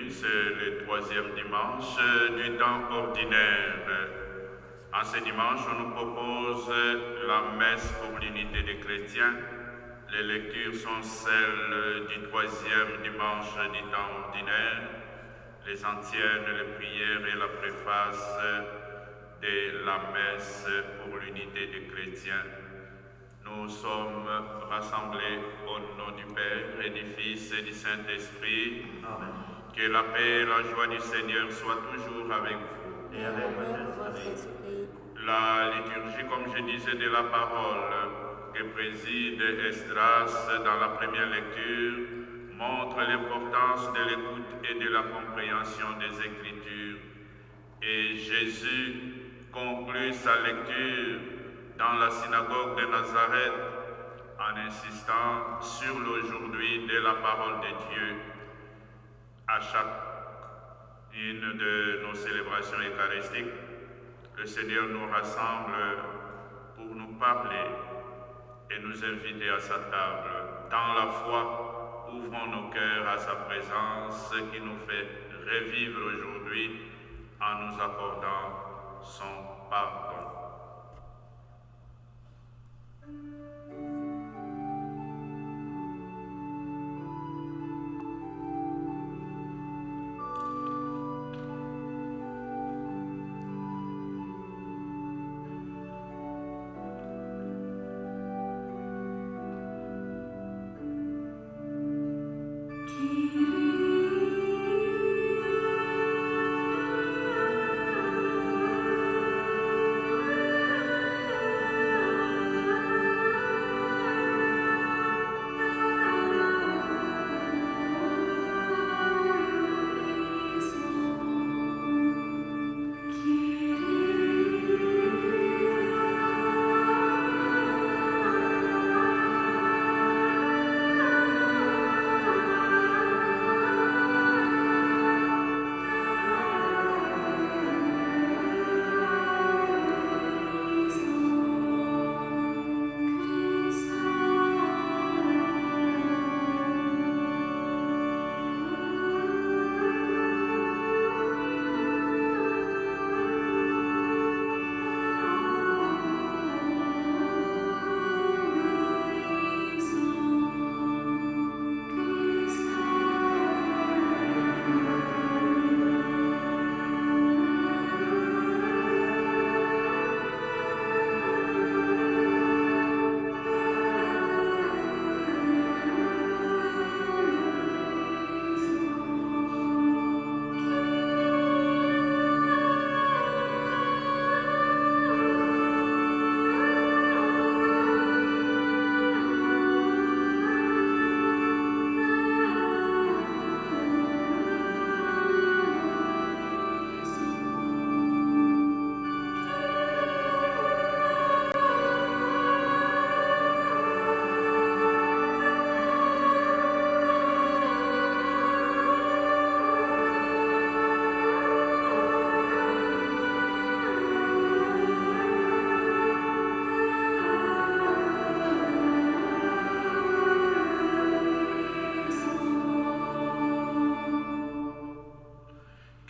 C'est le troisième dimanche du temps ordinaire. En ce dimanche, on nous propose la messe pour l'unité des chrétiens. Les lectures sont celles du troisième dimanche du temps ordinaire, les antiennes, les prières et la préface de la messe pour l'unité des chrétiens. Nous sommes rassemblés au nom du Père et du Fils et du Saint-Esprit. Amen. Que la paix et la joie du Seigneur soient toujours avec vous. Et avec votre esprit. La liturgie, comme je disais, de la parole que préside Esdras dans la première lecture montre l'importance de l'écoute et de la compréhension des Écritures. Et Jésus conclut sa lecture dans la synagogue de Nazareth en insistant sur l'aujourd'hui de la parole de Dieu. À chacune de nos célébrations eucharistiques, le Seigneur nous rassemble pour nous parler et nous inviter à sa table. Dans la foi, ouvrons nos cœurs à sa présence qui nous fait revivre aujourd'hui en nous accordant son pardon.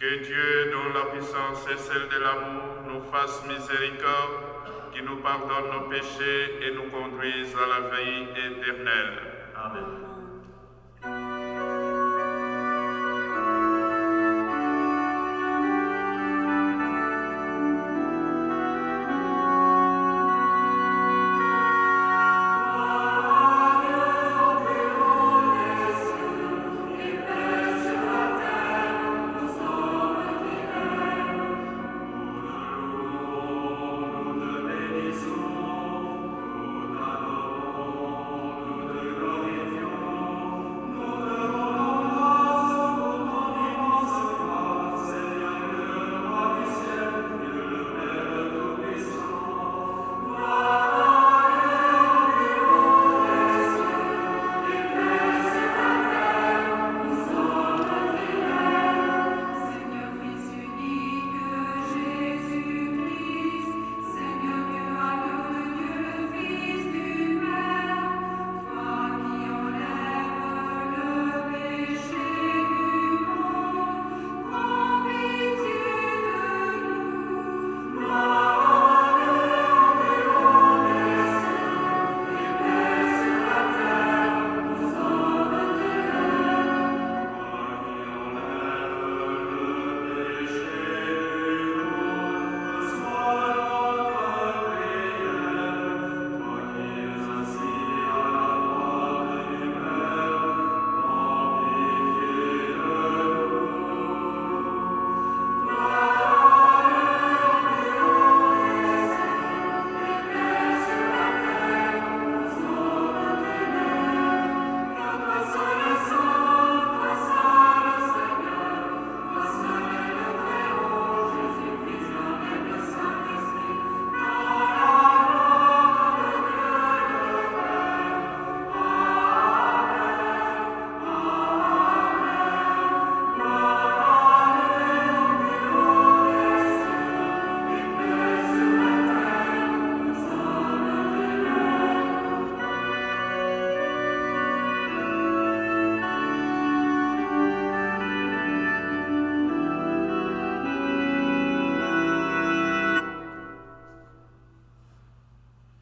Que Dieu, dont la puissance est celle de l'amour, nous fasse miséricorde, qui nous pardonne nos péchés et nous conduise à la vie éternelle. Amen.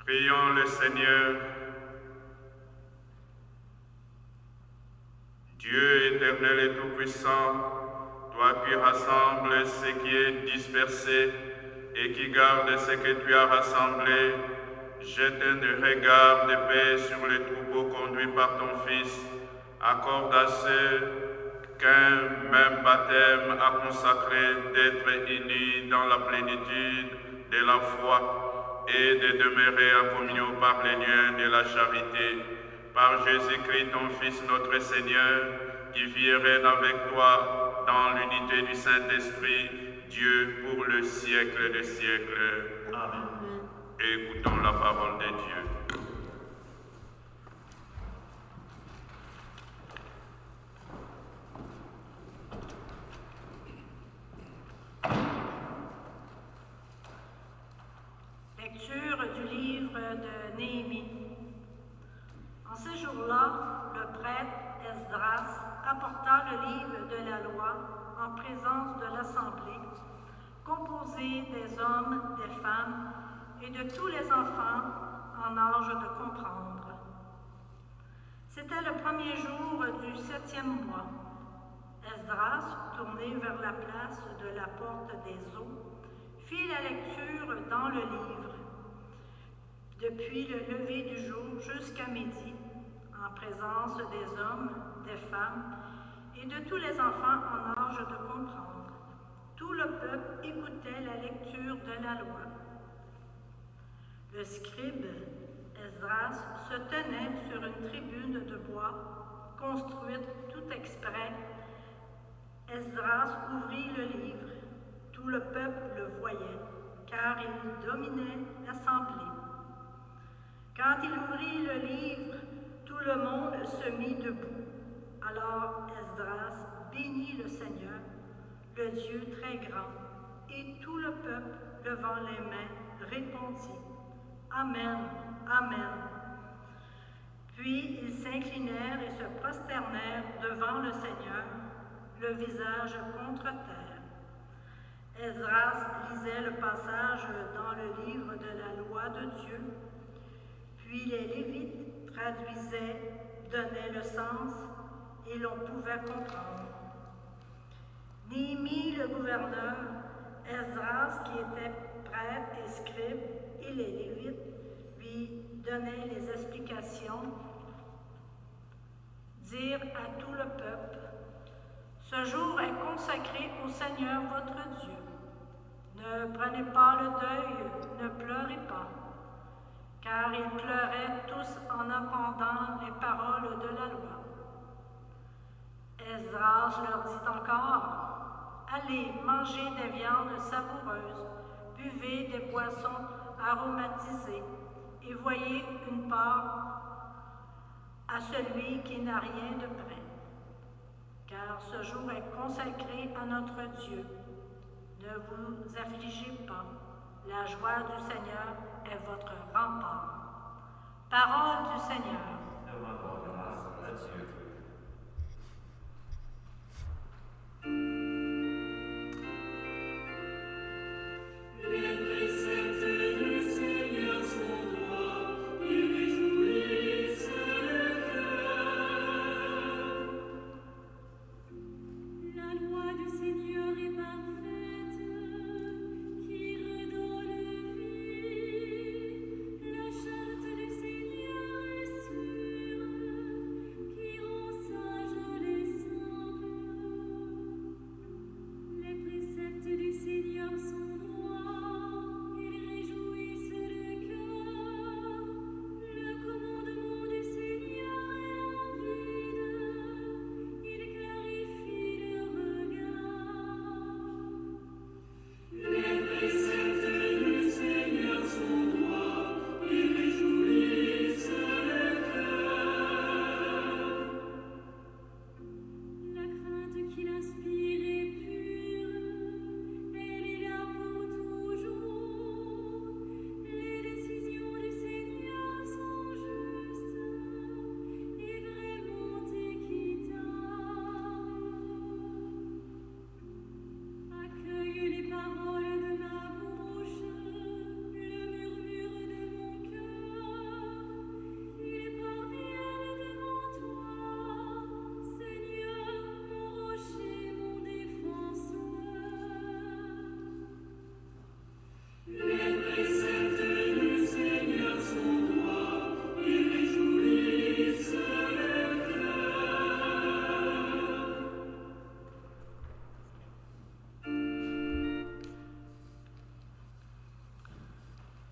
Prions le Seigneur. Dieu éternel et tout-puissant, toi qui rassembles ce qui est dispersé et qui garde ce que tu as rassemblé, jette un regard de paix sur les troupeaux conduits par ton Fils. Accorde à ceux qu'un même baptême a consacré d'être unis dans la plénitude de la foi et de demeurer en communion par les liens de la charité. Par Jésus-Christ, ton Fils, notre Seigneur, qui vit et règne avec toi dans l'unité du Saint-Esprit, Dieu pour le siècle des siècles. Amen. Écoutons la parole de Dieu. Lecture du livre de Néhémie. En ces jours-là, le prêtre Esdras apporta le livre de la loi en présence de l'assemblée, composée des hommes, des femmes et de tous les enfants en âge de comprendre. C'était le premier jour du 7e mois. Esdras, tourné vers la place de la porte des eaux, fit la lecture dans le livre, depuis le lever du jour jusqu'à midi, en présence des hommes, des femmes et de tous les enfants en âge de comprendre. Tout le peuple écoutait la lecture de la loi. Le scribe Esdras se tenait sur une tribune de bois, construite tout exprès. Esdras ouvrit le livre. Tout le peuple le voyait, car il dominait l'assemblée. Quand il ouvrit le livre, tout le monde se mit debout. Alors Esdras bénit le Seigneur, le Dieu très grand, et tout le peuple, levant les mains, répondit « Amen, Amen ». Puis ils s'inclinèrent et se prosternèrent devant le Seigneur, le visage contre terre. Esdras lisait le passage dans le livre de la loi de Dieu, puis les Lévites traduisaient, donnaient le sens, et l'on pouvait comprendre. Néhémie, le gouverneur, Esdras, qui était prêtre et scribe, et les Lévites lui donnaient les explications, dirent à tout le peuple: ce jour est consacré au Seigneur votre Dieu. Ne prenez pas le deuil, ne pleurez pas. Car ils pleuraient tous en entendant les paroles de la loi. Esdras leur dit encore: allez, mangez des viandes savoureuses, buvez des boissons aromatisées, et voyez une part à celui qui n'a rien de près. Car ce jour est consacré à notre Dieu. Ne vous affligez pas, la joie du Seigneur est votre rempart. Parole du Seigneur. Nous rendons grâce à Dieu. Les préceptes du Seigneur sont droits, ils réjouissent le cœur. La loi du Seigneur est parfaite, qui redonne vie. La charte du Seigneur est sûre, qui rend sages les simples. Les préceptes du Seigneur sont droits, ils réjouissent le cœur. Le commandement du Seigneur est limpide, il clarifie le regard. Les préceptes du Seigneur sont droits, ils réjouissent le cœur. La crainte qu'il inspire est pure, elle est là pour toujours. Les décisions du Seigneur sont justes et vraiment équitables. Accueille les paroles de ma bouche, le murmure de mon cœur. Ils parviennent devant toi, Seigneur, mon rocher, mon défenseur. Les préceptes du Seigneur sont droits, ils réjouissent le cœur.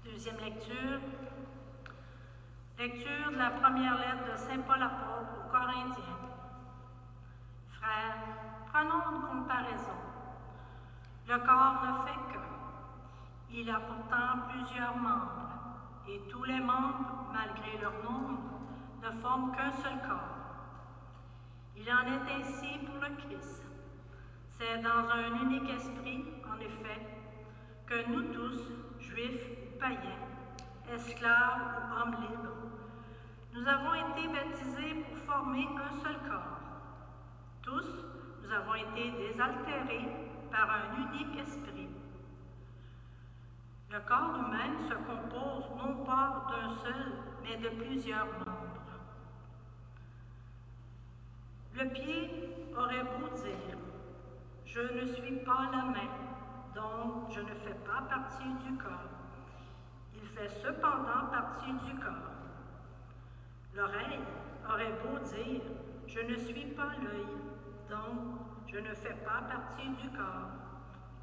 Deuxième lecture. Lecture de la première lettre de Saint Paul apôtre aux Corinthiens. Frères, prenons une comparaison. Le corps ne fait qu'un. Il a pourtant plusieurs membres, et tous les membres, malgré leur nombre, ne forment qu'un seul corps. Il en est ainsi pour le Christ. C'est dans un unique esprit, en effet, que nous tous, juifs ou païens, esclaves ou hommes libres, nous avons été baptisés pour former un seul corps. Tous, nous avons été désaltérés par un unique esprit. Le corps humain se compose non pas d'un seul, mais de plusieurs membres. Le pied aurait beau dire: je ne suis pas la main, donc je ne fais pas partie du corps. Il fait cependant partie du corps. L'oreille aurait beau dire: je ne suis pas l'œil, donc je ne fais pas partie du corps.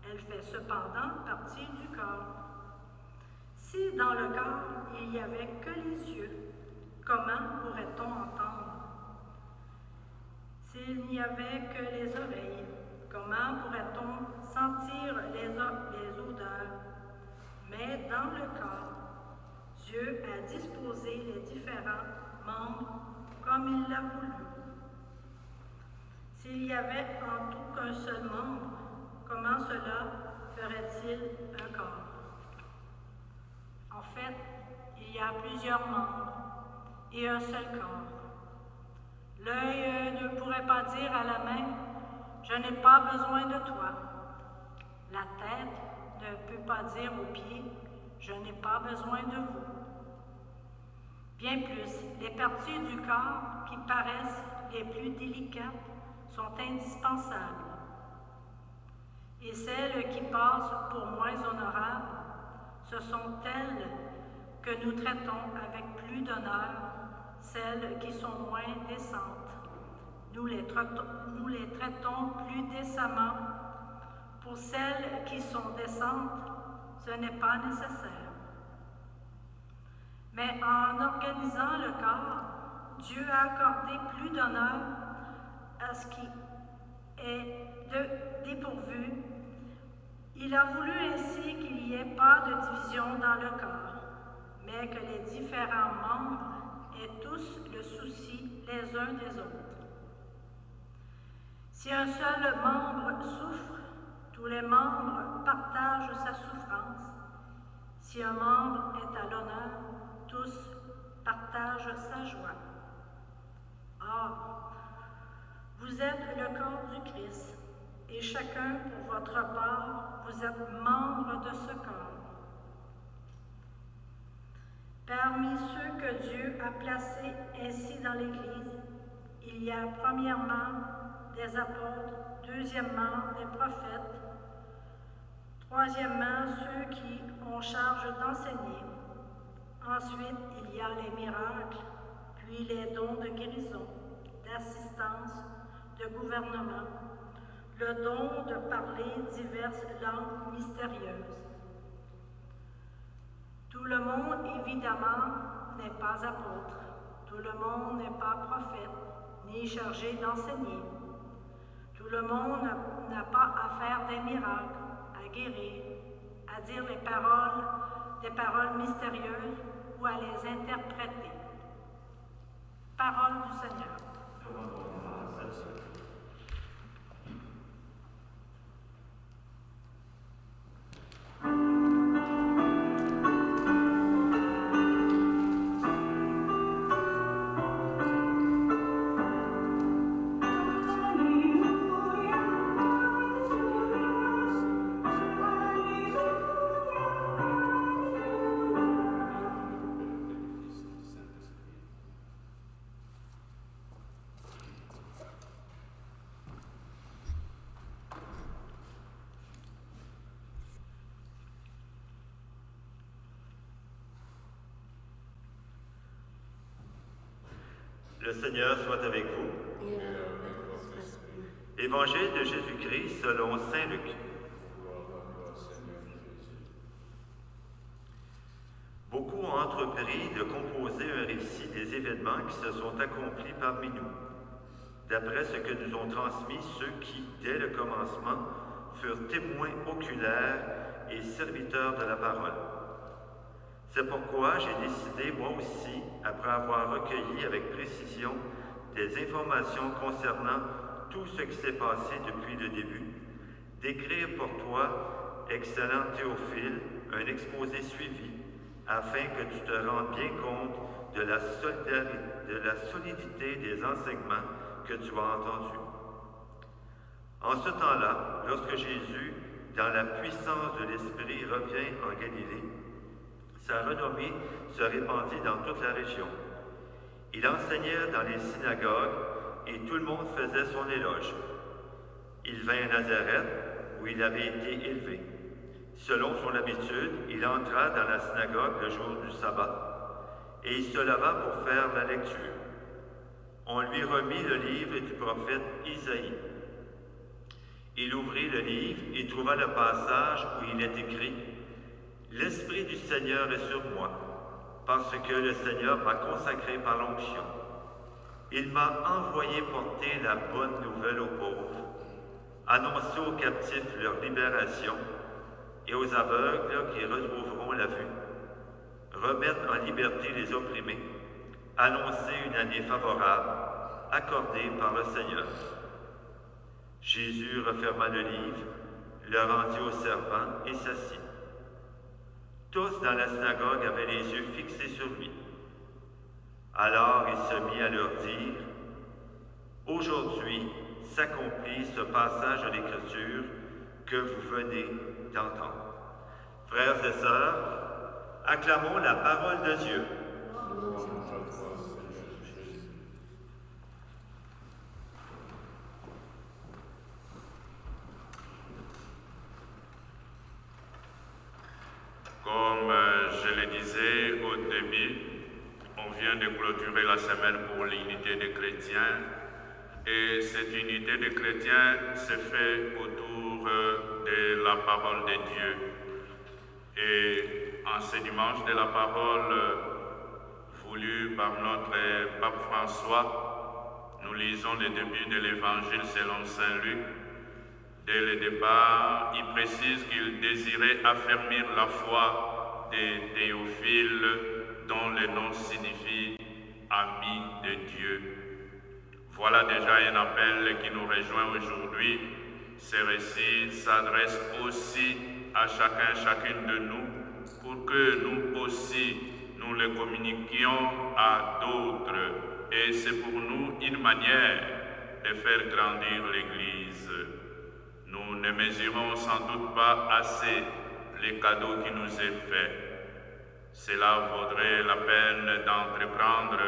Elle fait cependant partie du corps. Si dans le corps il n'y avait que les yeux, comment pourrait-on entendre? S'il n'y avait que les oreilles, comment pourrait-on sentir les odeurs? Mais dans le corps, Dieu a disposé les différents membres comme il l'a voulu. S'il y avait en tout qu'un seul membre, comment cela ferait-il un corps? En fait, il y a plusieurs membres et un seul corps. L'œil ne pourrait pas dire à la main: je n'ai pas besoin de toi. La tête ne peut pas dire aux pieds, « Je n'ai pas besoin de vous ». Bien plus, les parties du corps qui paraissent les plus délicates sont indispensables. Et celles qui passent pour moins honorables, ce sont elles que nous traitons avec plus d'honneur, celles qui sont moins décentes. Nous les traitons plus décemment. Pour celles qui sont décentes, ce n'est pas nécessaire. Mais en organisant le corps, Dieu a accordé plus d'honneur à ce qui est dépourvu. Il a voulu ainsi qu'il n'y ait pas de division dans le corps, mais que les différents membres aient tous le souci les uns des autres. Si un seul membre souffre, tous les membres partagent sa souffrance. Si un membre est à l'honneur, tous partagent sa joie. Or, vous êtes le corps du Christ, et chacun pour votre part, vous êtes membre de ce corps. Parmi ceux que Dieu a placés ainsi dans l'Église, il y a premièrement des apôtres, deuxièmement des prophètes, troisièmement ceux qui ont charge d'enseigner. Ensuite, il y a les miracles, puis les dons de guérison, d'assistance, de gouvernement, le don de parler diverses langues mystérieuses. Tout le monde, évidemment, n'est pas apôtre. Tout le monde n'est pas prophète, ni chargé d'enseigner. Tout le monde n'a pas à faire des miracles, à guérir, à dire des paroles mystérieuses ou à les interpréter. Parole du Seigneur. Le Seigneur soit avec vous. Et avec votre esprit. Évangile de Jésus-Christ selon saint Luc. Beaucoup ont entrepris de composer un récit des événements qui se sont accomplis parmi nous, d'après ce que nous ont transmis ceux qui, dès le commencement, furent témoins oculaires et serviteurs de la parole. C'est pourquoi j'ai décidé, moi aussi, après avoir recueilli avec précision des informations concernant tout ce qui s'est passé depuis le début, d'écrire pour toi, excellent Théophile, un exposé suivi, afin que tu te rendes bien compte de la solidité des enseignements que tu as entendus. En ce temps-là, lorsque Jésus, dans la puissance de l'Esprit, revient en Galilée, sa renommée se répandit dans toute la région. Il enseignait dans les synagogues et tout le monde faisait son éloge. Il vint à Nazareth, où il avait été élevé. Selon son habitude, il entra dans la synagogue le jour du sabbat, et il se leva pour faire la lecture. On lui remit le livre du prophète Isaïe. Il ouvrit le livre et trouva le passage où il est écrit « L'Esprit du Seigneur est sur moi, parce que le Seigneur m'a consacré par l'onction. Il m'a envoyé porter la bonne nouvelle aux pauvres, annoncer aux captifs leur libération et aux aveugles qui retrouveront la vue, remettre en liberté les opprimés, annoncer une année favorable accordée par le Seigneur. » Jésus referma le livre, le rendit au servant et s'assit. Tous dans la synagogue avaient les yeux fixés sur lui. Alors il se mit à leur dire « Aujourd'hui s'accomplit ce passage de l'Écriture que vous venez d'entendre. Frères et sœurs, acclamons la parole de Dieu. Comme je le disais au début, on vient de clôturer la semaine pour l'unité des chrétiens. Et cette unité des chrétiens se fait autour de la parole de Dieu. Et en ce dimanche de la parole voulu par notre pape François, nous lisons le début de l'évangile selon Saint Luc. Dès le départ, il précise qu'il désirait affermir la foi des Théophiles, dont le nom signifie « ami de Dieu ». Voilà déjà un appel qui nous rejoint aujourd'hui. Ces récits s'adressent aussi à chacune de nous pour que nous aussi, nous les communiquions à d'autres. Et c'est pour nous une manière de faire grandir l'Église. Nous ne mesurons sans doute pas assez les cadeaux qui nous est fait. Cela vaudrait la peine d'entreprendre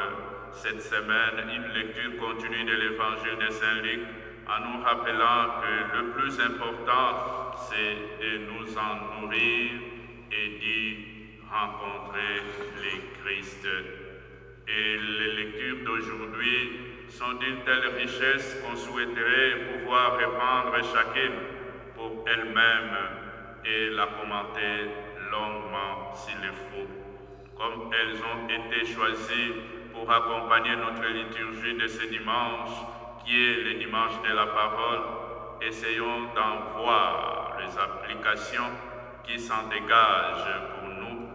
cette semaine une lecture continue de l'évangile de Saint Luc en nous rappelant que le plus important, c'est de nous en nourrir et d'y rencontrer le Christ. Et les lectures d'aujourd'hui sont d'une telle richesse qu'on souhaiterait pouvoir répandre chacune pour elle-même et la commenter longuement s'il le faut. Comme elles ont été choisies pour accompagner notre liturgie de ce dimanche, qui est le dimanche de la parole, essayons d'en voir les applications qui s'en dégagent pour nous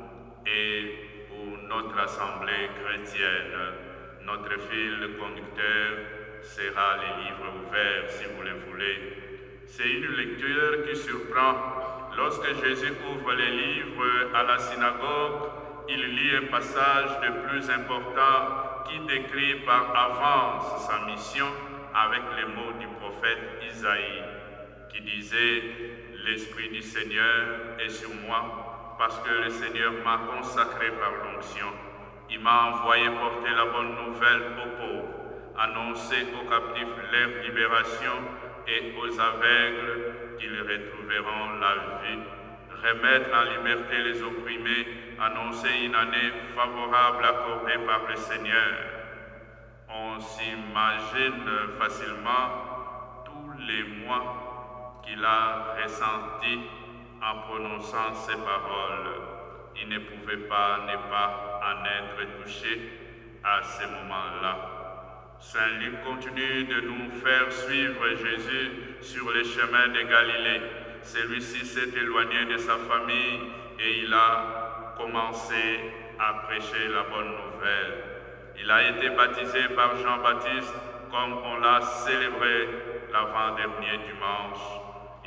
et pour notre assemblée chrétienne. Notre fil conducteur sera les livres ouverts, si vous le voulez. C'est une lecture qui surprend. Lorsque Jésus ouvre les livres à la synagogue, il lit un passage de plus important qui décrit par avance sa mission avec les mots du prophète Isaïe, qui disait « L'Esprit du Seigneur est sur moi, parce que le Seigneur m'a consacré par l'onction. Il m'a envoyé porter la bonne nouvelle aux pauvres, annoncer aux captifs leur libération et aux aveugles qu'ils retrouveront la vie, remettre en liberté les opprimés, annoncer une année favorable accordée par le Seigneur. » On s'imagine facilement tous les mois qu'il a ressentis en prononçant ces paroles. Il ne pouvait pas ne pas en être touché à ce moment-là. Saint Luc continue de nous faire suivre Jésus sur les chemins de Galilée. Celui-ci s'est éloigné de sa famille et il a commencé à prêcher la bonne nouvelle. Il a été baptisé par Jean-Baptiste comme on l'a célébré l'avant-dernier dimanche.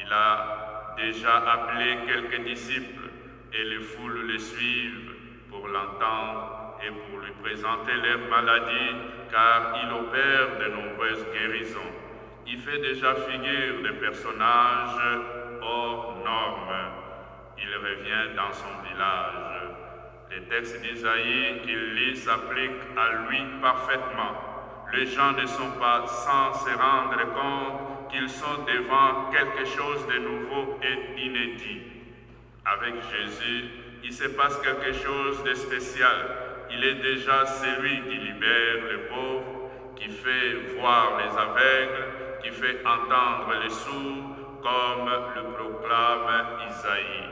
Il a déjà appelé quelques disciples et les foules le suivent pour l'entendre et pour lui présenter leurs maladies, car il opère de nombreuses guérisons. Il fait déjà figure de personnage hors norme. Il revient dans son village. Les textes d'Isaïe qu'il lit s'appliquent à lui parfaitement. Les gens ne sont pas sans se rendre compte qu'ils sont devant quelque chose de nouveau et d'inédit. Avec Jésus, il se passe quelque chose de spécial. Il est déjà celui qui libère les pauvres, qui fait voir les aveugles, qui fait entendre les sourds, comme le proclame Isaïe.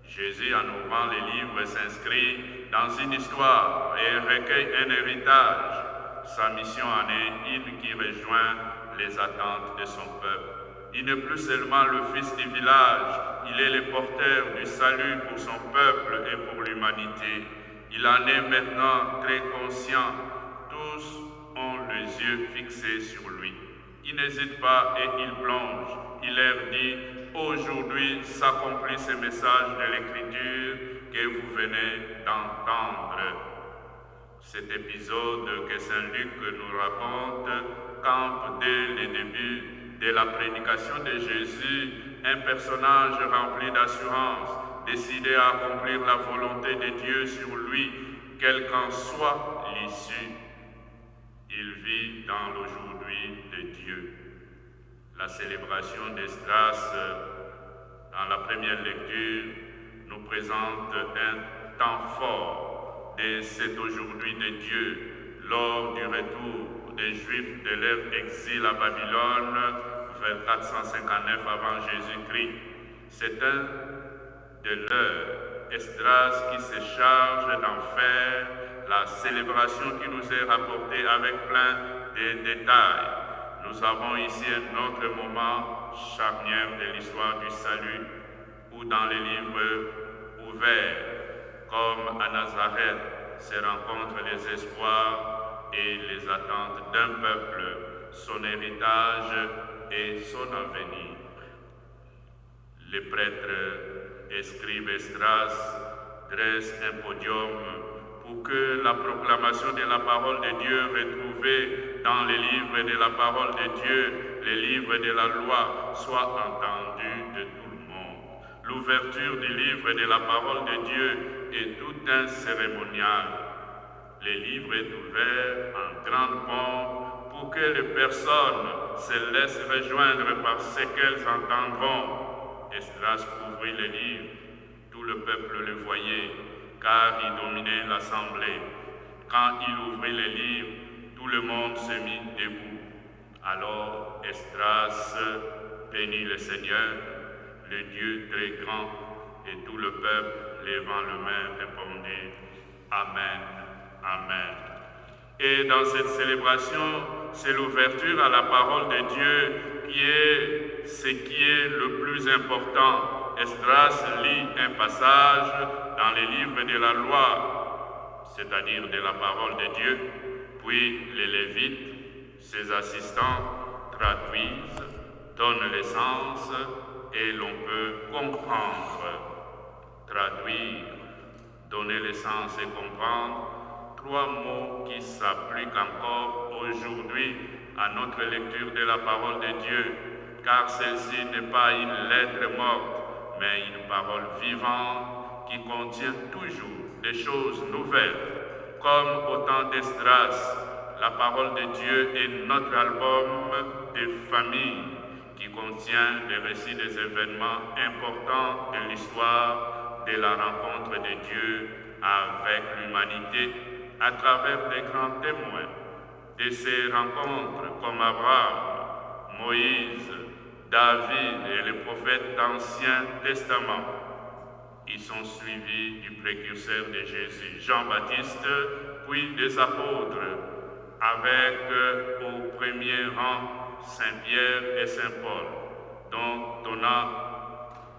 Jésus, en ouvrant les livres, s'inscrit dans une histoire et recueille un héritage. Sa mission en est une qui rejoint les attentes de son peuple. Il n'est plus seulement le fils du village, il est le porteur du salut pour son peuple et pour l'humanité. Il en est maintenant très conscient. Tous ont les yeux fixés sur lui. Il n'hésite pas et il plonge. Il leur dit « Aujourd'hui s'accomplit ce message de l'Écriture que vous venez d'entendre. » Cet épisode que Saint Luc nous raconte campe dès le début de la prédication de Jésus, un personnage rempli d'assurance, décidé à accomplir la volonté de Dieu sur lui, quelle qu'en soit l'issue. Il vit dans l'aujourd'hui de Dieu. La célébration d'Esdras, dans la première lecture, nous présente un temps fort de cet aujourd'hui de Dieu lors du retour des Juifs de leur exil à Babylone vers 459 avant Jésus-Christ. C'est un de leurs, Esdras, qui se charge d'en faire la célébration qui nous est rapportée avec plein de détails. Nous avons ici un autre moment charnière de l'histoire du salut, où dans les livres ouverts, comme à Nazareth, se rencontrent les espoirs et les attentes d'un peuple, son héritage et son avenir. Les prêtres et scribes Esdras dressent un podium pour que la proclamation de la parole de Dieu retrouvée dans les livres de la parole de Dieu, les livres de la loi, soit entendue de tout le monde. L'ouverture du livre de la parole de Dieu est tout un cérémonial. Le livre est ouvert en grande pompe pour que les personnes se laissent rejoindre par ce qu'elles entendront. Esdras ouvrit le livre, tout le peuple le voyait, car il dominait l'assemblée. Quand il ouvrit le livre, tout le monde se mit debout. Alors Esdras bénit le Seigneur, le Dieu très grand, et tout le peuple, levant le main, répondit « Amen, Amen ». Et dans cette célébration, c'est l'ouverture à la parole de Dieu qui est ce qui est le plus important. Esdras lit un passage dans les livres de la loi, c'est-à-dire de la parole de Dieu, puis les Lévites, ses assistants, traduisent, donnent le sens et l'on peut comprendre. Traduire, donner le sens et comprendre, trois mots qui s'appliquent encore aujourd'hui à notre lecture de la parole de Dieu, car celle-ci n'est pas une lettre morte, mais une parole vivante qui contient toujours des choses nouvelles. Comme au temps d'Esdras, la parole de Dieu est notre album de famille qui contient les récits des événements importants de l'histoire de la rencontre de Dieu avec l'humanité à travers des grands témoins de ces rencontres comme Abraham, Moïse, David et les prophètes d'Ancien Testament. Ils sont suivis du précurseur de Jésus, Jean-Baptiste, puis des apôtres, avec au premier rang Saint-Pierre et Saint-Paul, dont on a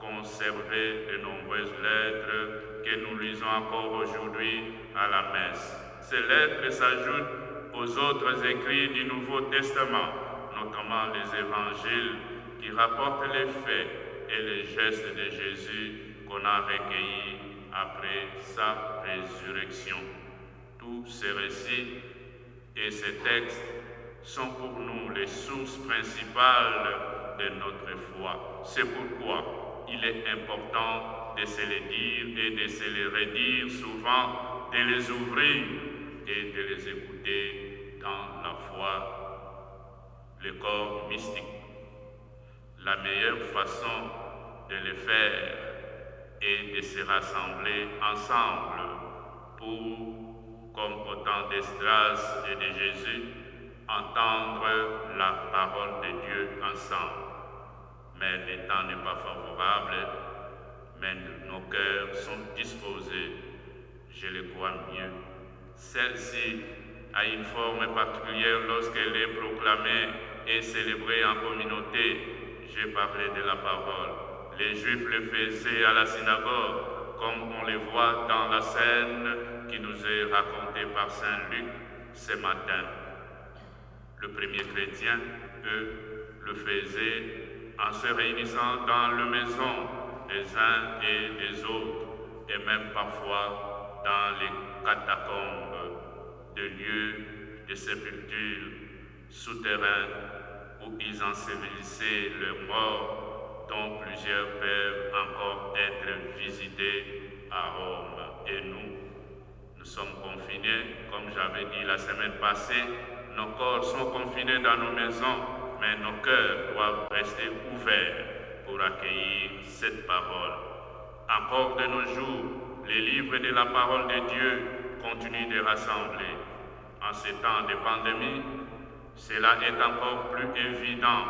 conservé de nombreuses lettres que nous lisons encore aujourd'hui à la messe. Ces lettres s'ajoutent aux autres écrits du Nouveau Testament, notamment les évangiles qui rapportent les faits et les gestes de Jésus qu'on a recueillis après sa résurrection. Tous ces récits et ces textes sont pour nous les sources principales de notre foi. C'est pourquoi il est important de se les dire et de se les redire souvent, de les ouvrir et de les écouter dans la foi, le corps mystique. La meilleure façon de le faire est de se rassembler ensemble pour, comme au temps d'Esdras et de Jésus, entendre la parole de Dieu ensemble. Mais le temps n'est pas favorable, mais nos cœurs sont disposés, je le crois mieux. Celle-ci a une forme particulière lorsqu'elle est proclamée et célébrée en communauté. J'ai parlé de la parole. Les Juifs le faisaient à la synagogue, comme on le voit dans la scène qui nous est racontée par Saint Luc ce matin. Le premier chrétien, eux, le faisaient en se réunissant dans la maison des uns et des autres, et même parfois dans les catacombes, de lieux de sépulture souterrains où ils ensevelissaient leurs morts, dont plusieurs peuvent encore être visités à Rome. Et nous sommes confinés, comme j'avais dit la semaine passée, nos corps sont confinés dans nos maisons, mais nos cœurs doivent rester ouverts pour accueillir cette parole. Encore de nos jours, les livres de la parole de Dieu continuent de rassembler. En ces temps de pandémie, cela est encore plus évident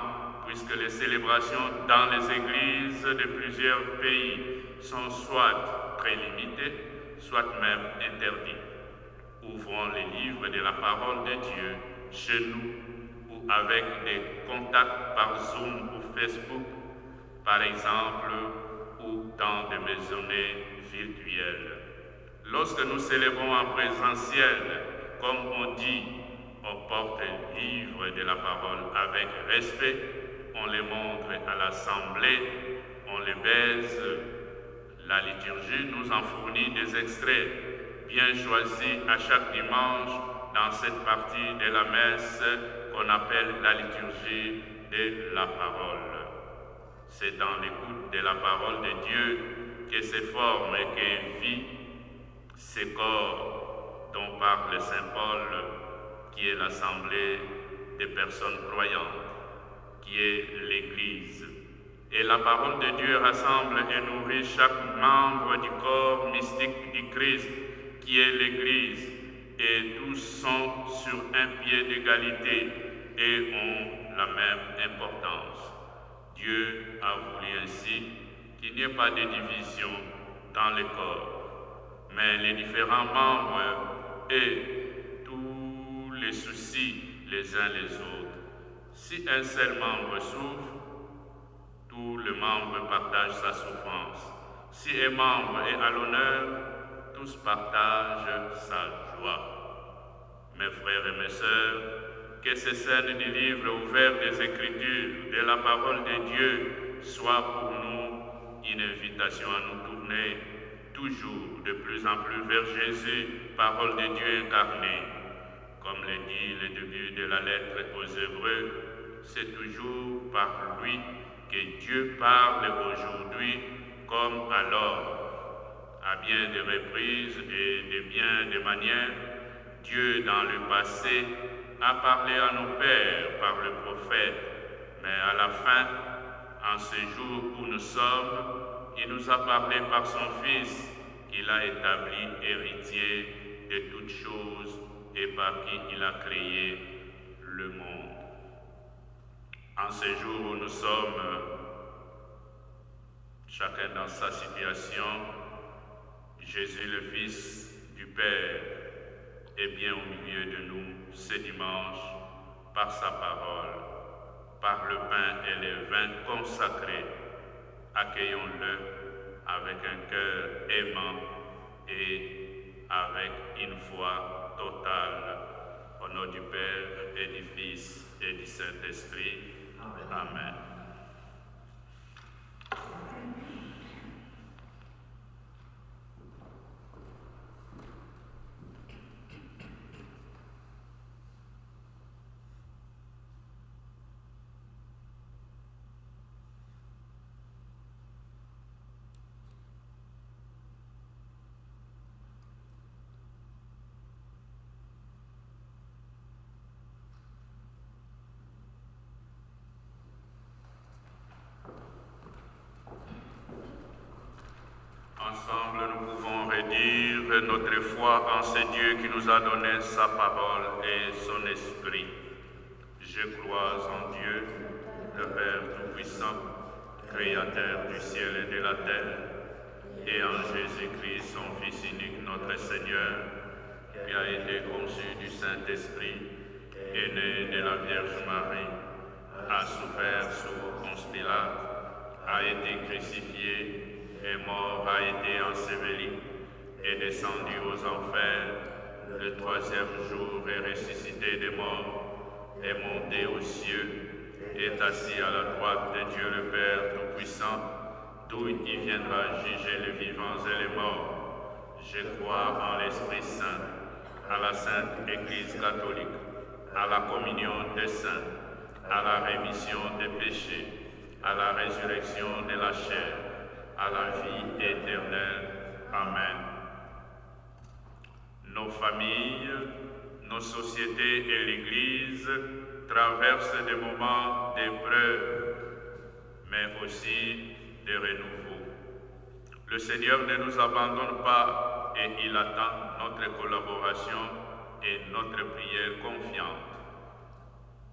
puisque les célébrations dans les églises de plusieurs pays sont soit très limitées, soit même interdites. Ouvrons les livres de la parole de Dieu chez nous ou avec des contacts par Zoom ou Facebook, par exemple, ou dans des maisonnées virtuelles. Lorsque nous célébrons en présentiel, comme on dit, on porte les livres de la parole avec respect, on les montre à l'assemblée, on les baise. La liturgie nous en fournit des extraits bien choisis à chaque dimanche dans cette partie de la messe qu'on appelle la liturgie de la parole. C'est dans l'écoute de la parole de Dieu que se forme et que vit ce corps dont parle Saint Paul, qui est l'assemblée des personnes croyantes, qui est l'Église. Et la parole de Dieu rassemble et nourrit chaque membre du corps mystique du Christ, qui est l'Église, et tous sont sur un pied d'égalité et ont la même importance. Dieu a voulu ainsi qu'il n'y ait pas de division dans le corps, mais les différents membres aient tous les soucis les uns les autres. Si un seul membre souffre, tout le membre partage sa souffrance. Si un membre est à l'honneur, tous partagent sa joie. Mes frères et mes sœurs, que ces scènes du livre ouvert des Écritures, de la parole de Dieu, soient pour nous une invitation à nous tourner toujours de plus en plus vers Jésus, parole de Dieu incarnée. Comme le dit le début de la lettre aux Hébreux, c'est toujours par lui que Dieu parle aujourd'hui comme alors. À bien des reprises et de bien des manières, Dieu dans le passé a parlé à nos pères par le prophète, mais à la fin, en ce jour où nous sommes, il nous a parlé par son Fils, qu'il a établi héritier de toutes choses et par qui il a créé le monde. En ce jour où nous sommes, chacun dans sa situation, Jésus le Fils du Père est bien au milieu de nous ce dimanche par sa parole, par le pain et les vins consacrés. Accueillons-le avec un cœur aimant et avec une foi totale. Au nom du Père et du Fils et du Saint-Esprit. Amen. Ensemble, nous pouvons redire notre foi en ce Dieu qui nous a donné sa parole et son esprit. Je crois en Dieu, le Père Tout-Puissant, Créateur du ciel et de la terre, et en Jésus-Christ, son Fils unique, notre Seigneur, qui a été conçu du Saint-Esprit, est né de la Vierge Marie, a souffert sous Ponce Pilate, a été crucifié, est mort, a été enseveli, est descendu aux enfers, le troisième jour est ressuscité des morts, est monté aux cieux, est assis à la droite de Dieu le Père Tout-Puissant, d'où il viendra juger les vivants et les morts. Je crois en l'Esprit Saint, à la Sainte Église catholique, à la communion des saints, à la rémission des péchés, à la résurrection de la chair, à la vie éternelle. Amen. Nos familles, nos sociétés et l'Église traversent des moments d'épreuve, mais aussi de renouveau. Le Seigneur ne nous abandonne pas et il attend notre collaboration et notre prière confiante.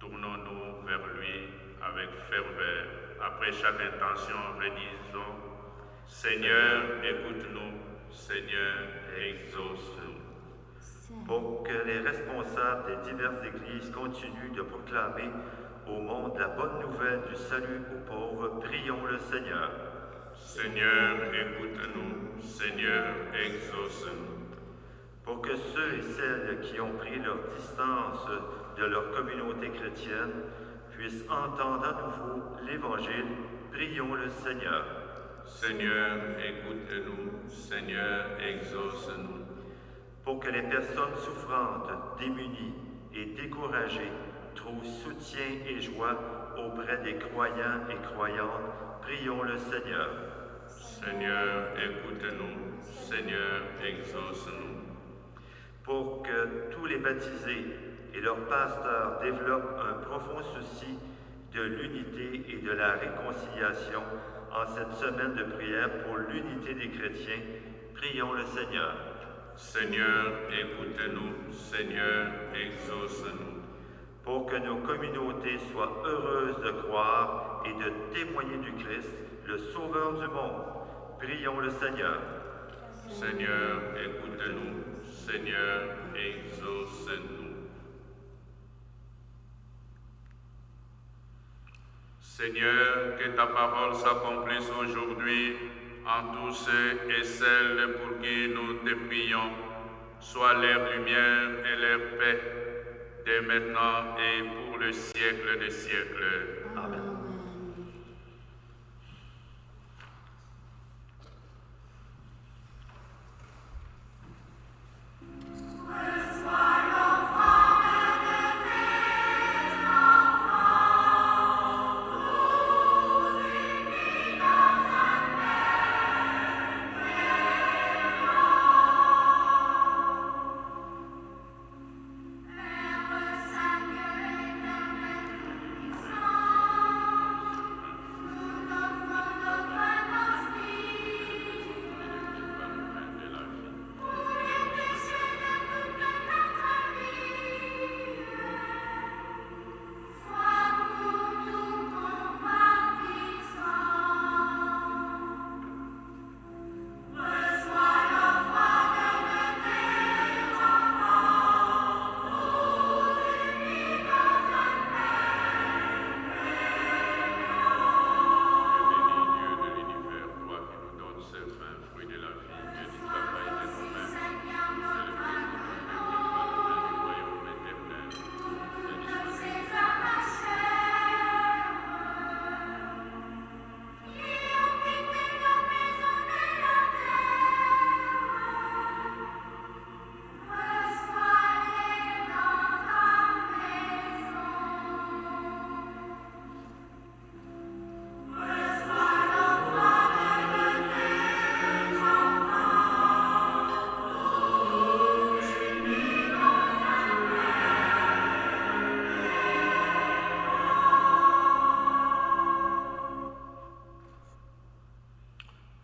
Tournons-nous vers lui avec ferveur. Après chaque intention, redisons: Seigneur, écoute-nous. Seigneur, exauce-nous. Pour que les responsables des diverses églises continuent de proclamer au monde la bonne nouvelle du salut aux pauvres, prions le Seigneur. Seigneur, écoute-nous. Seigneur, exauce-nous. Pour que ceux et celles qui ont pris leur distance de leur communauté chrétienne puissent entendre à nouveau l'Évangile, prions le Seigneur. Seigneur, écoute-nous. Seigneur, exauce-nous. Pour que les personnes souffrantes, démunies et découragées trouvent soutien et joie auprès des croyants et croyantes, prions le Seigneur. Seigneur, écoute-nous. Seigneur, exauce-nous. Pour que tous les baptisés et leurs pasteurs développent un profond souci de l'unité et de la réconciliation en cette semaine de prière pour l'unité des chrétiens, prions le Seigneur. Seigneur, écoute-nous. Seigneur, exauce-nous. Pour que nos communautés soient heureuses de croire et de témoigner du Christ, le Sauveur du monde, prions le Seigneur. Seigneur, écoute-nous. Seigneur, exauce-nous. Seigneur, que ta parole s'accomplisse aujourd'hui en tous ceux et celles pour qui nous te prions. Sois leur lumière et leur paix, dès maintenant et pour le siècle des siècles. Amen.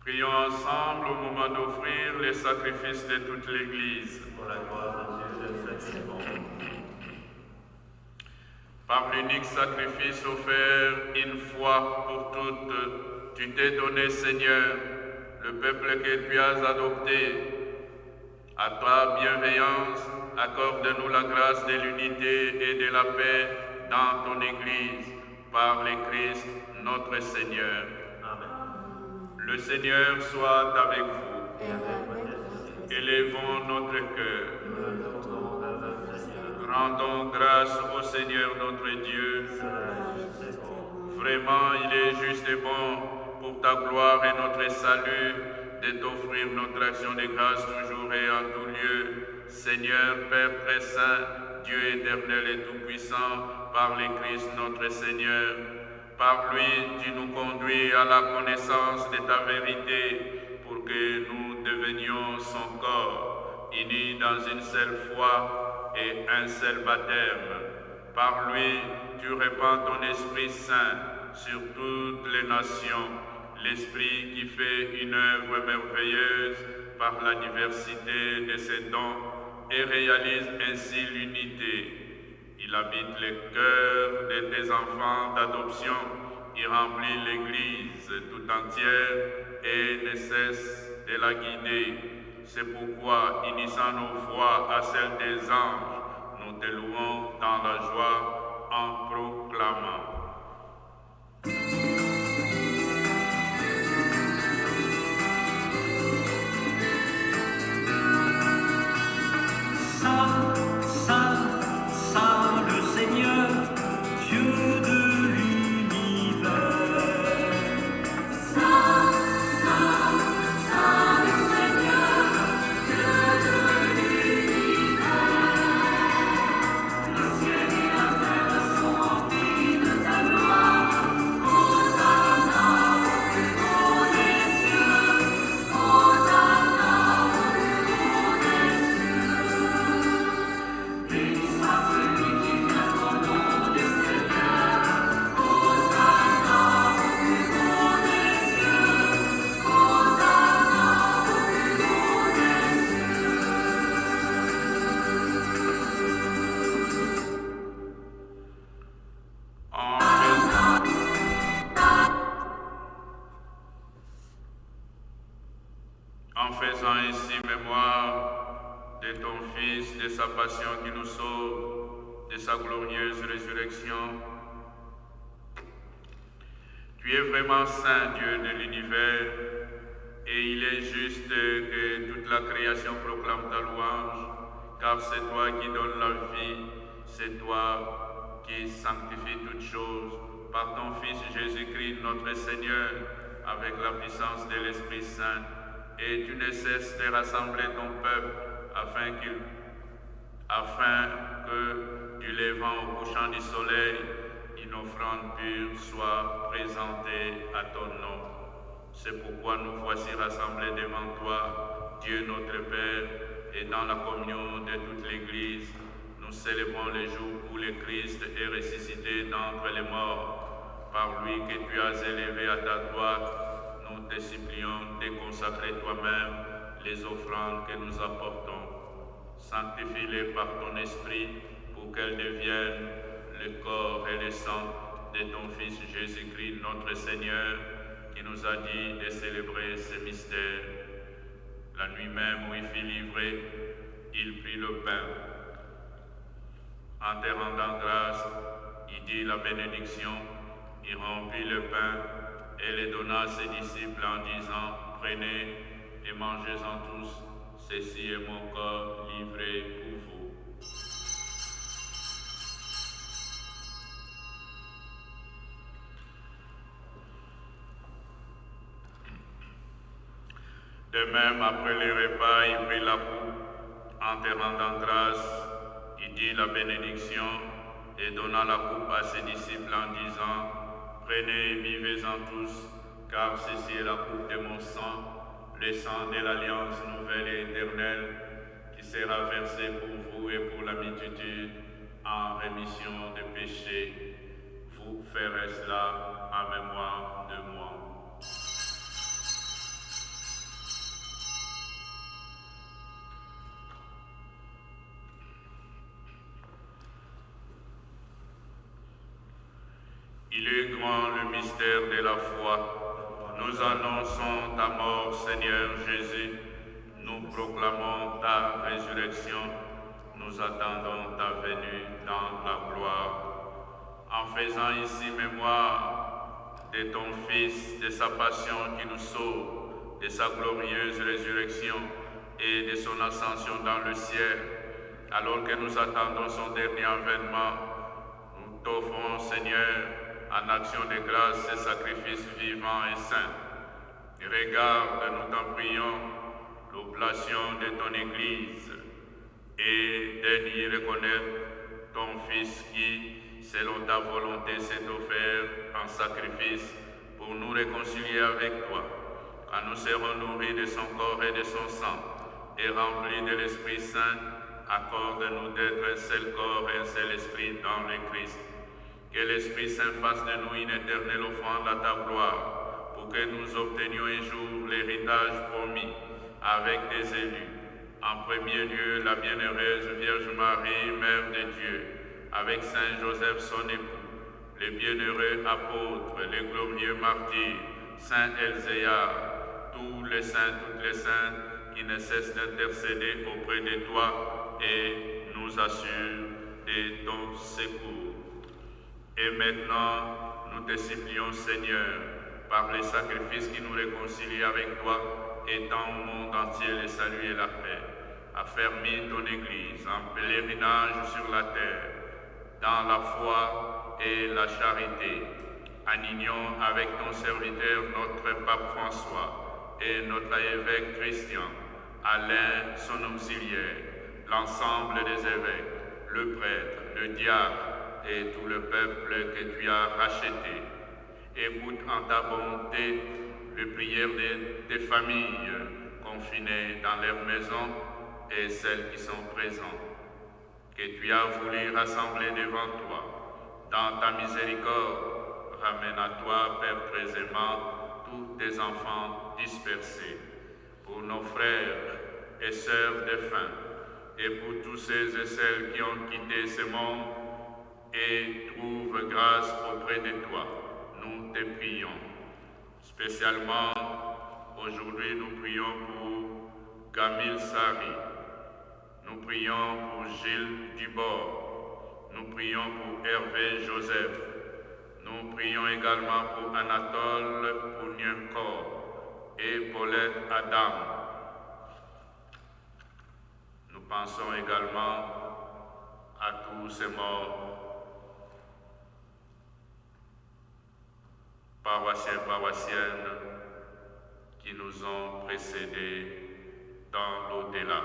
Prions ensemble au moment d'offrir les sacrifices de toute l'Église. Pour la gloire de Dieu, le Saint-Esprit. Par l'unique sacrifice offert une fois pour toutes, tu t'es donné, Seigneur, le peuple que tu as adopté. À ta bienveillance, accorde-nous la grâce de l'unité et de la paix dans ton Église, par le Christ notre Seigneur. Amen. Le Seigneur soit avec vous. Et avec votre Élevons notre cœur. Nous nous tournons vers le Seigneur. Rendons grâce au Seigneur notre Dieu. cela est juste et bon. Vraiment, il est juste et bon pour ta gloire et notre salut de t'offrir notre action de grâce toujours et en tout lieu. Seigneur, Père très saint, Dieu éternel et tout-puissant, par le Christ notre Seigneur. Par lui, tu nous conduis à la connaissance de ta vérité pour que nous devenions son corps, unis dans une seule foi et un seul baptême. Par lui, tu répands ton Esprit Saint sur toutes les nations, l'Esprit qui fait une œuvre merveilleuse par la diversité de ses dons et réalise ainsi l'unité. Il habite les cœurs de tes enfants d'adoption, il remplit l'Église tout entière et ne cesse de la guider. C'est pourquoi, unissant nos voix à celles des anges, nous te louons dans la joie en proclamant. En faisant ainsi mémoire de ton Fils, de sa passion qui nous sauve, de sa glorieuse résurrection, tu es vraiment saint, Dieu de l'univers, et il est juste que toute la création proclame ta louange, car c'est toi qui donnes la vie, c'est toi qui sanctifies toutes choses, par ton Fils Jésus-Christ, notre Seigneur, avec la puissance de l'Esprit Saint, et tu ne cesses de rassembler ton peuple afin que, du levant au couchant du soleil, une offrande pure soit présentée à ton nom. C'est pourquoi nous voici rassemblés devant toi, Dieu notre Père, et dans la communion de toute l'Église, nous célébrons les jours où le Christ est ressuscité d'entre les morts. Par lui que tu as élevé à ta droite, nous te supplions de consacrer toi-même les offrandes que nous apportons. Sanctifie-les par ton esprit pour qu'elles deviennent le corps et le sang de ton Fils Jésus-Christ, notre Seigneur, qui nous a dit de célébrer ce mystère. La nuit même où il fut livré, il prit le pain. En te rendant grâce, il dit la bénédiction, il rompit le pain et le donna à ses disciples en disant, « Prenez et mangez-en tous, ceci est mon corps livré pour vous. » De même, après le repas, il prit la coupe, en te rendant grâce, il dit la bénédiction et donna la coupe à ses disciples en disant, « Prenez et buvez-en tous, car ceci est la coupe de mon sang, le sang de l'alliance nouvelle et éternelle, qui sera versé pour vous et pour la multitude en rémission de péchés. Vous ferez cela en mémoire de moi. » Il est grand le mystère de la foi. Nous annonçons ta mort, Seigneur Jésus. Nous proclamons ta résurrection. Nous attendons ta venue dans la gloire. En faisant ici mémoire de ton Fils, de sa passion qui nous sauve, de sa glorieuse résurrection et de son ascension dans le ciel, alors que nous attendons son dernier avènement, nous t'offrons, Seigneur, en action de grâce, ce sacrifice vivant et saint. Regarde, nous t'en prions, l'oblation de ton Église et daigne y reconnaître ton Fils qui, selon ta volonté, s'est offert en sacrifice pour nous réconcilier avec toi. Quand nous serons nourris de son corps et de son sang et remplis de l'Esprit Saint, accorde-nous d'être un seul corps et un seul esprit dans le Christ. Que l'Esprit Saint fasse de nous une éternelle offrande à ta gloire, pour que nous obtenions un jour l'héritage promis avec des élus. En premier lieu, la bienheureuse Vierge Marie, Mère de Dieu, avec Saint Joseph son époux, les bienheureux apôtres, les glorieux martyrs, Saint Elzéar, tous les saints, toutes les saintes qui ne cessent d'intercéder auprès de toi et nous assurent de ton secours. Et maintenant, nous te supplions, Seigneur, par les sacrifices qui nous réconcilient avec toi, étends au monde entier le salut et la paix. Affermis ton Église en pèlerinage sur la terre, dans la foi et la charité. Alignons avec ton serviteur, notre pape François, et notre évêque Christian, Alain, son auxiliaire, l'ensemble des évêques, le prêtre, le diacre et tout le peuple que tu as racheté. Écoute en ta bonté les prières de tes familles confinées dans leurs maisons et celles qui sont présentes, que tu as voulu rassembler devant toi. Dans ta miséricorde, ramène à toi perpétuellement tous tes enfants dispersés. Pour nos frères et sœurs défunts, et pour tous ceux et celles qui ont quitté ce monde et trouvent grâce auprès de toi, nous te prions. Spécialement, aujourd'hui, nous prions pour Camille Sari, nous prions pour Gilles Dubord, nous prions pour Hervé Joseph, nous prions également pour Anatole Pougnenkor et Paulette Adam. Nous pensons également à tous ces morts, paroissiens, paroissiennes, qui nous ont précédés dans l'au-delà.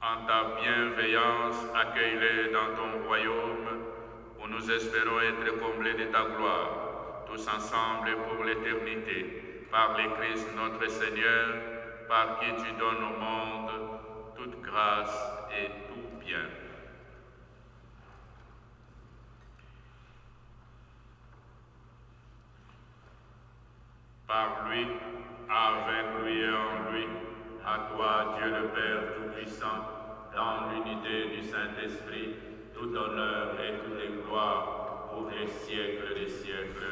En ta bienveillance, accueille-les dans ton royaume, où nous espérons être comblés de ta gloire, tous ensemble pour l'éternité, par le Christ notre Seigneur, par qui tu donnes au monde toute grâce et tout bien. Par lui, avec lui et en lui, à toi, Dieu le Père Tout-Puissant, dans l'unité du Saint-Esprit, tout honneur et toute gloire pour les siècles des siècles.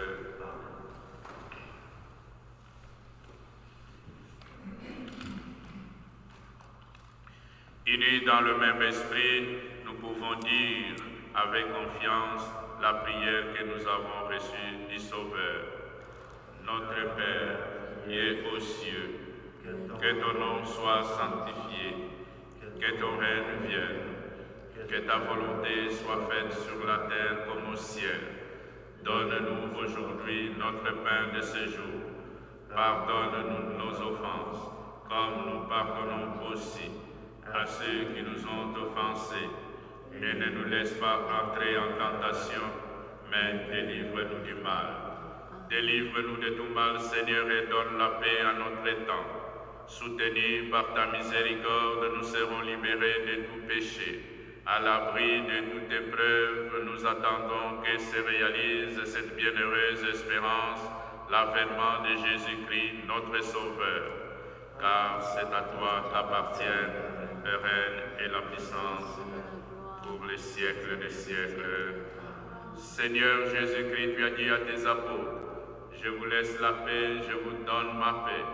Unis dans le même esprit, nous pouvons dire avec confiance la prière que nous avons reçue du Sauveur. Notre Père, qui es aux cieux, que ton nom soit sanctifié, que ton règne vienne, que ta volonté soit faite sur la terre comme au ciel. Donne-nous aujourd'hui notre pain de ce jour. Pardonne-nous nos offenses, comme nous pardonnons aussi à ceux qui nous ont offensés. Et ne nous laisse pas entrer en tentation, mais délivre-nous du mal. Délivre-nous de tout mal, Seigneur, et donne la paix à notre temps. Soutenus par ta miséricorde, nous serons libérés de tout péché. À l'abri de toute épreuve, nous attendons que se réalise cette bienheureuse espérance, l'avènement de Jésus-Christ, notre Sauveur. Car c'est à toi qu'appartiennent le règne et la puissance pour les siècles des siècles. Seigneur Jésus-Christ, tu as dit à tes apôtres, je vous laisse la paix, je vous donne ma paix.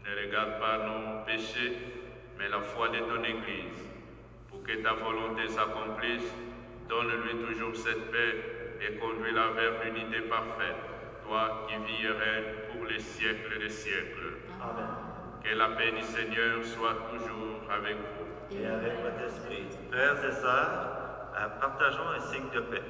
Ne regarde pas nos péchés, mais la foi de ton Église. Pour que ta volonté s'accomplisse, donne-lui toujours cette paix et conduis-la vers l'unité parfaite, toi qui vis et règnes pour les siècles des siècles. Amen. Que la paix du Seigneur soit toujours avec vous. Et avec votre esprit. Frères et sœurs, partageons un signe de paix.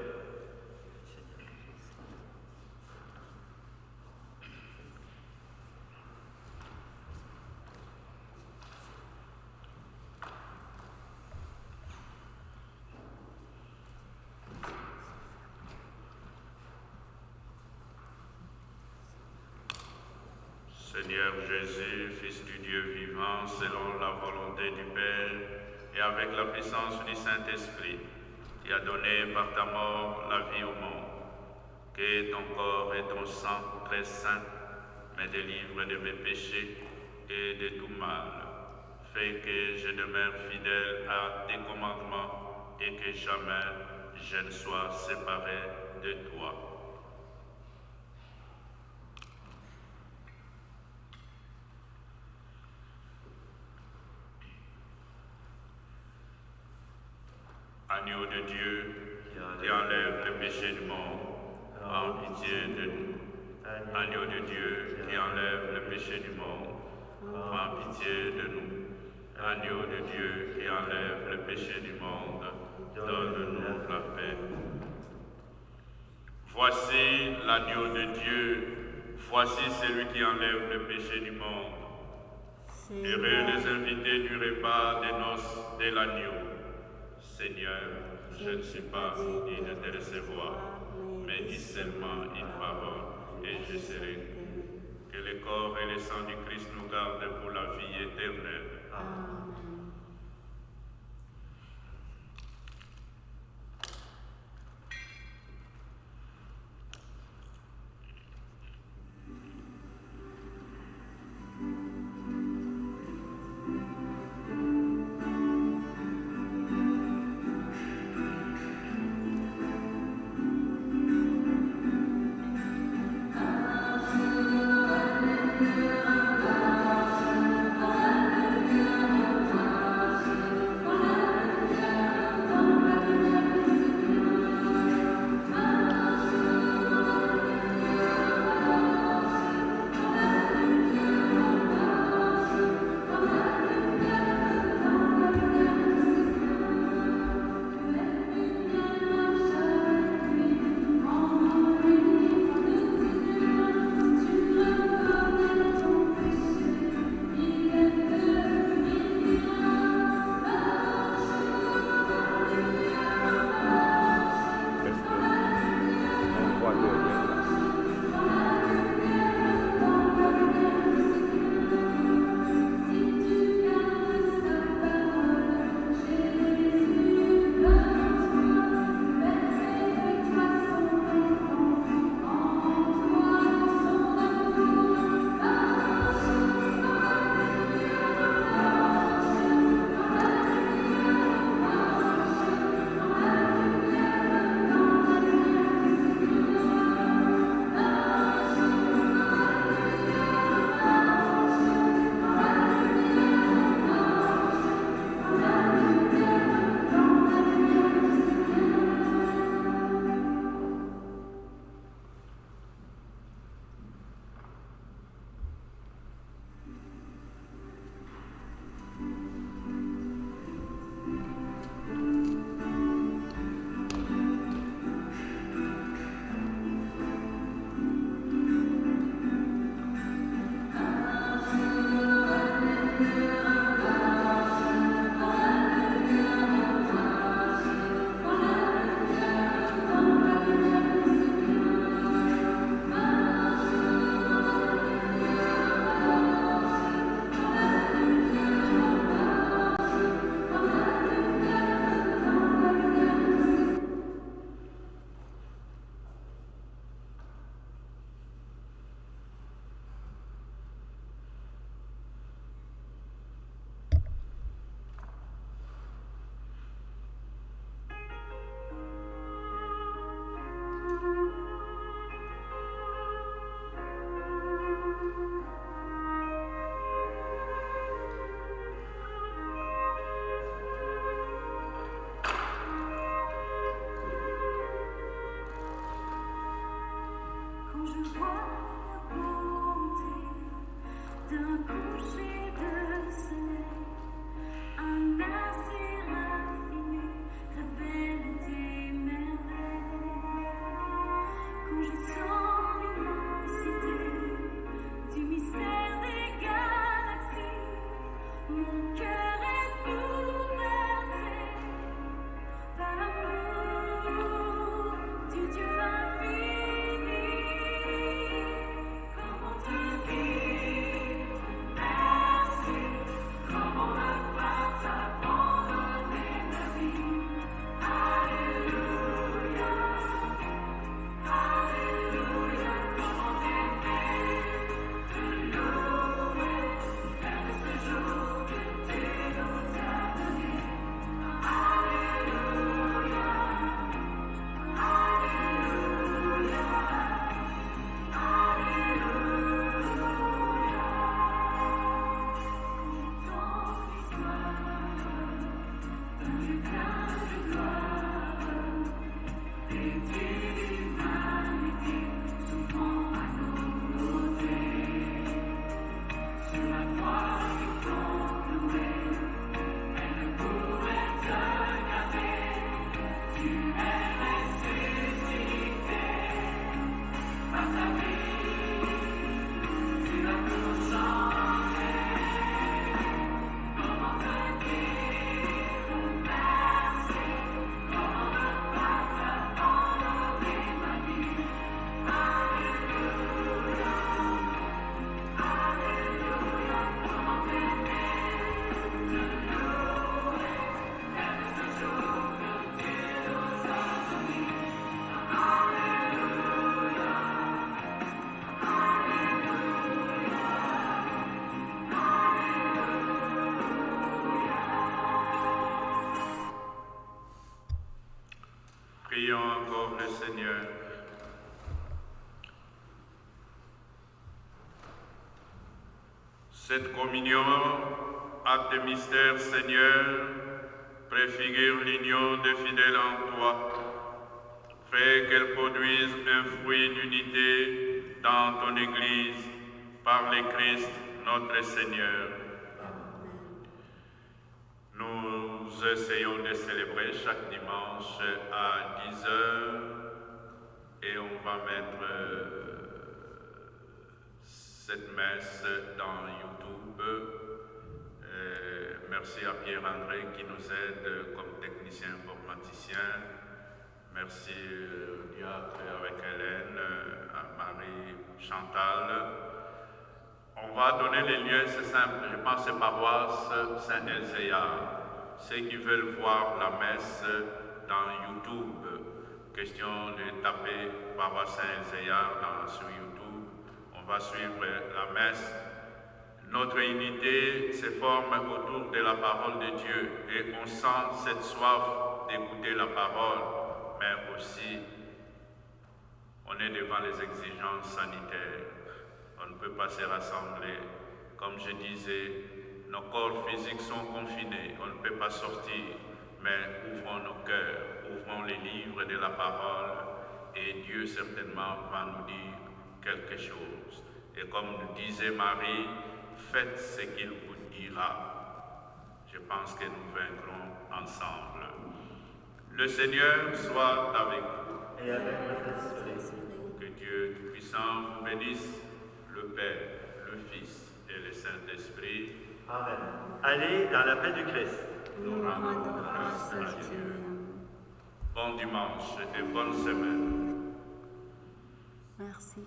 Seigneur Jésus, Fils du Dieu vivant, selon la volonté du Père, et avec la puissance du Saint-Esprit, qui a donné par ta mort la vie au monde, que ton corps et ton sang très saints me délivrent de mes péchés et de tout mal. Fais que je demeure fidèle à tes commandements et que jamais je ne sois séparé de toi. Agneau de Dieu, qui enlève le péché du monde, en pitié de nous. Agneau de Dieu, qui enlève le péché du monde, en pitié de nous. Agneau de Dieu, qui enlève le péché du monde, donne-nous la paix. Voici l'agneau de Dieu, voici celui qui enlève le péché du monde. Heureux les invités du repas des noces de l'agneau. Seigneur, je ne suis pas digne de te recevoir, mais dis seulement une parole et je serai. Que le corps et le sang du Christ nous gardent pour la vie éternelle. Amen. Amen. Cette communion, acte de mystère, Seigneur, préfigure l'union des fidèles en toi. Fais qu'elle produise un fruit d'unité dans ton Église par le Christ notre Seigneur. Nous essayons de célébrer chaque dimanche à 10h et on va mettre cette messe dans YouTube. Merci à Pierre-André qui nous aide comme technicien informaticien. Merci au diacre avec Hélène, à Marie Chantal. On va donner les lieux, c'est simple, je pense que c'est paroisse Saint-Elzéar. Ceux qui veulent voir la messe dans YouTube, question de taper paroisse Saint-Elzéar sur YouTube, on va suivre la messe. Notre unité se forme autour de la parole de Dieu et on sent cette soif d'écouter la parole, mais aussi on est devant les exigences sanitaires. On ne peut pas se rassembler. Comme je disais, nos corps physiques sont confinés, on ne peut pas sortir, mais ouvrons nos cœurs, ouvrons les livres de la parole et Dieu certainement va nous dire quelque chose. Et comme nous disait Marie, faites ce qu'il vous dira. Je pense que nous vaincrons ensemble. Le Seigneur soit avec vous. Et avec votre esprit. Que Dieu Tout-Puissant vous bénisse, le Père, le Fils et le Saint-Esprit. Amen. Allez dans la paix du Christ. Nous rendons grâce à Dieu. Bon dimanche et bonne semaine. Merci.